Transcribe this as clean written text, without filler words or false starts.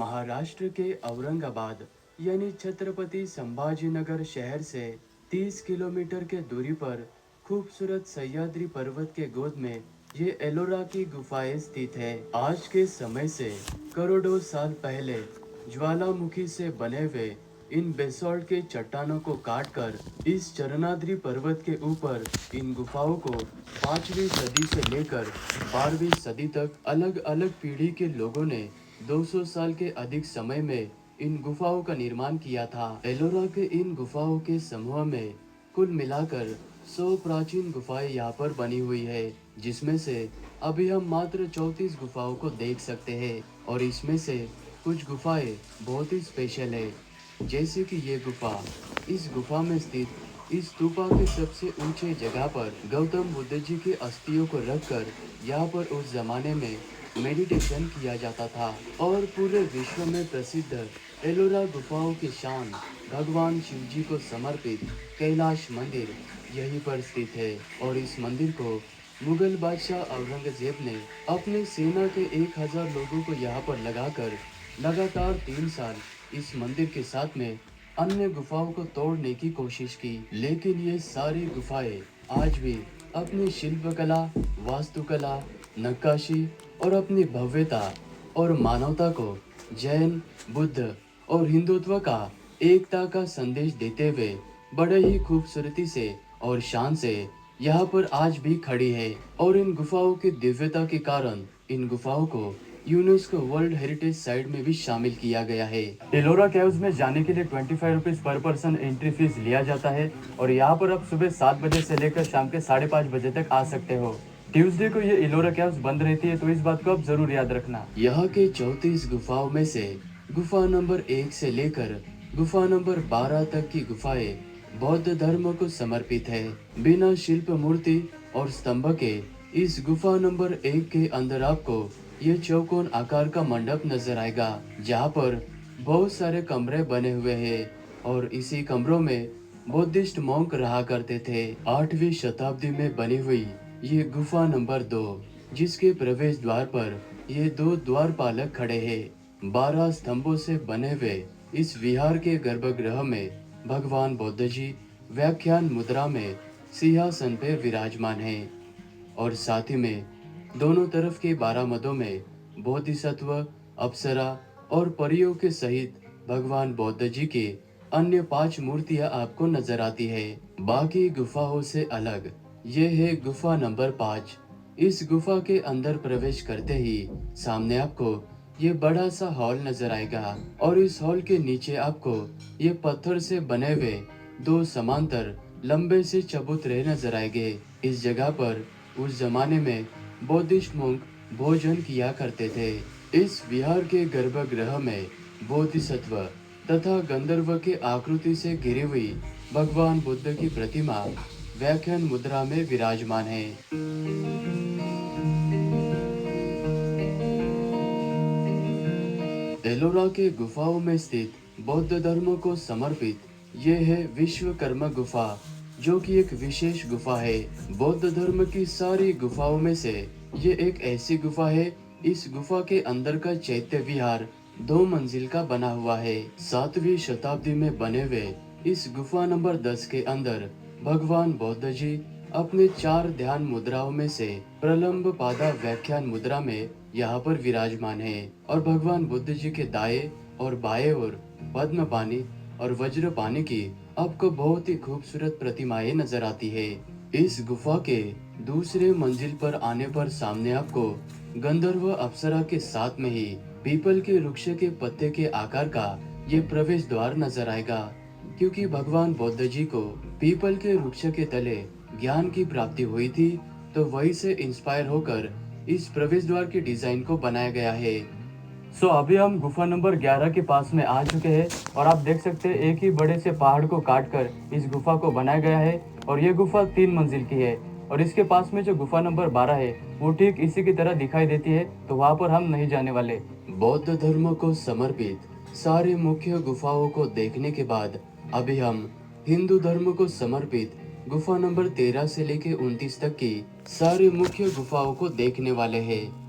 महाराष्ट्र के औरंगाबाद यानी छत्रपति संभाजीनगर शहर से 30 किलोमीटर के दूरी पर खूबसूरत सह्याद्री पर्वत के गोद में ये एलोरा की गुफाएं स्थित है। आज के समय से करोड़ों साल पहले ज्वालामुखी से बने हुए इन बेसॉल्ट के चट्टानों को काटकर इस चरणाद्री पर्वत के ऊपर इन गुफाओं को 5वीं सदी से लेकर 12वीं सदी तक अलग अलग पीढ़ी के लोगों ने 200 साल के अधिक समय में इन गुफाओं का निर्माण किया था। एलोरा के इन गुफाओं के समूह में कुल मिलाकर 100 प्राचीन गुफाएं यहाँ पर बनी हुई है, जिसमें से अभी हम मात्र 34 गुफाओं को देख सकते हैं और इसमें से कुछ गुफाएं बहुत ही स्पेशल है। जैसे कि ये गुफा, इस गुफा में स्थित इस स्तूपा के सबसे ऊंचे जगह पर गौतम बुद्ध जी के अस्थियों को रखकर यहाँ पर उस जमाने में मेडिटेशन किया जाता था और पूरे विश्व में प्रसिद्ध एलोरा गुफाओं की शान भगवान शिव जी को समर्पित कैलाश मंदिर यहीं पर स्थित है। और इस मंदिर को मुगल बादशाह औरंगजेब ने अपने सेना के 1000 लोगों को यहाँ पर लगाकर लगातार 3 साल इस मंदिर के साथ में अन्य गुफाओं को तोड़ने की कोशिश की, लेकिन ये सारी गुफाएं आज भी अपनी शिल्पकला, वास्तुकला, नक्काशी और अपनी भव्यता और मानवता को जैन, बुद्ध और हिंदुत्व का एकता का संदेश देते हुए बड़े ही खूबसूरती से और शान से यहाँ पर आज भी खड़ी है। और इन गुफाओं की दिव्यता के कारण इन गुफाओं को यूनेस्को वर्ल्ड हेरिटेज साइट में भी शामिल किया गया है। एलोरा केव्स में जाने के लिए 25 rupees per person entry fees लिया जाता है और यहाँ पर आप सुबह 7 बजे से लेकर शाम के 5:30 बजे तक आ सकते हो। ट्यूसडे को ये एलोरा केव्स बंद रहती है, तो इस बात को आप जरूर याद रखना। यहाँ के 34 गुफाओं में से गुफा नंबर 1 से लेकर गुफा नंबर 12 तक की गुफाएं बौद्ध धर्म को समर्पित है। बिना शिल्प मूर्ति और स्तंभ के इस गुफा नंबर 1 के अंदर आपको ये चौकोन आकार का मंडप नजर आएगा, जहाँ पर बहुत सारे कमरे बने हुए हैं और इसी कमरों में बुद्धिस्ट मॉन्क रहा करते थे। 8वीं शताब्दी में बनी हुई ये गुफा नंबर 2, जिसके प्रवेश द्वार पर ये 2 द्वारपालक खड़े हैं। 12 स्तंभों से बने हुए इस विहार के गर्भगृह में भगवान बुद्ध जी व्याख्यान मुद्रा में सिंहासन पे विराजमान हैं और साथ ही में दोनों तरफ के 12 मदों में बोधिसत्व, अप्सरा और परियों के सहित भगवान बुद्ध जी के अन्य 5 मूर्तियां आपको नजर आती है। बाकी गुफाओं से अलग ये है गुफा नंबर 5। इस गुफा के अंदर प्रवेश करते ही सामने आपको ये बड़ा सा हॉल नजर आएगा और इस हॉल के नीचे आपको ये पत्थर से बने हुए 2 समांतर लंबे से चबूतरे नजर आएंगे। इस जगह पर उस जमाने में बौद्धिस्ट monk भोजन किया करते थे। इस विहार के गर्भगृह में बोधिसत्व तथा गंधर्व के आकृति से घिरी हुई भगवान बुद्ध की प्रतिमा व्याख्यान मुद्रा में विराजमान है। एलोरा के गुफाओं में स्थित बौद्ध धर्म को समर्पित ये है विश्वकर्मा गुफा, जो कि एक विशेष गुफा है। बौद्ध धर्म की सारी गुफाओं में से ये एक ऐसी गुफा है। इस गुफा के अंदर का चैत्य विहार 2 मंजिल का बना हुआ है। 7वीं शताब्दी में बने हुए इस गुफा नंबर 10 के अंदर भगवान बुद्ध जी अपने 4 ध्यान मुद्राओं में से प्रलंब पादा व्याख्यान मुद्रा में यहाँ पर विराजमान है और भगवान बुद्ध जी के दाएं और बाएं ओर पद्म पानी और वज्र पानी की आपको बहुत ही खूबसूरत प्रतिमाएं नजर आती है। इस गुफा के दूसरे मंजिल पर आने पर सामने आपको गंधर्व अप्सरा के साथ में ही पीपल के वृक्ष के पत्ते के आकार का ये प्रवेश द्वार नजर आएगा, क्योंकि भगवान बुद्ध जी को पीपल के वृक्ष के तले ज्ञान की प्राप्ति हुई थी, तो वही से इंस्पायर होकर इस प्रवेश द्वार के डिजाइन को बनाया गया है। अभी हम गुफा नंबर 11 के पास में आ चुके हैं और आप देख सकते हैं एक ही बड़े से पहाड़ को काटकर इस गुफा को बनाया गया है और ये गुफा 3 मंजिल की है और इसके पास में जो गुफा नंबर 12 है वो ठीक इसी की तरह दिखाई देती है, तो वहाँ पर हम नहीं जाने वाले। बौद्ध धर्म को समर्पित सारे मुख्य गुफाओं को देखने के बाद अभी हम हिंदू धर्म को समर्पित गुफा नंबर 13 से लेके 29 तक की सारी मुख्य गुफाओं को देखने वाले हैं।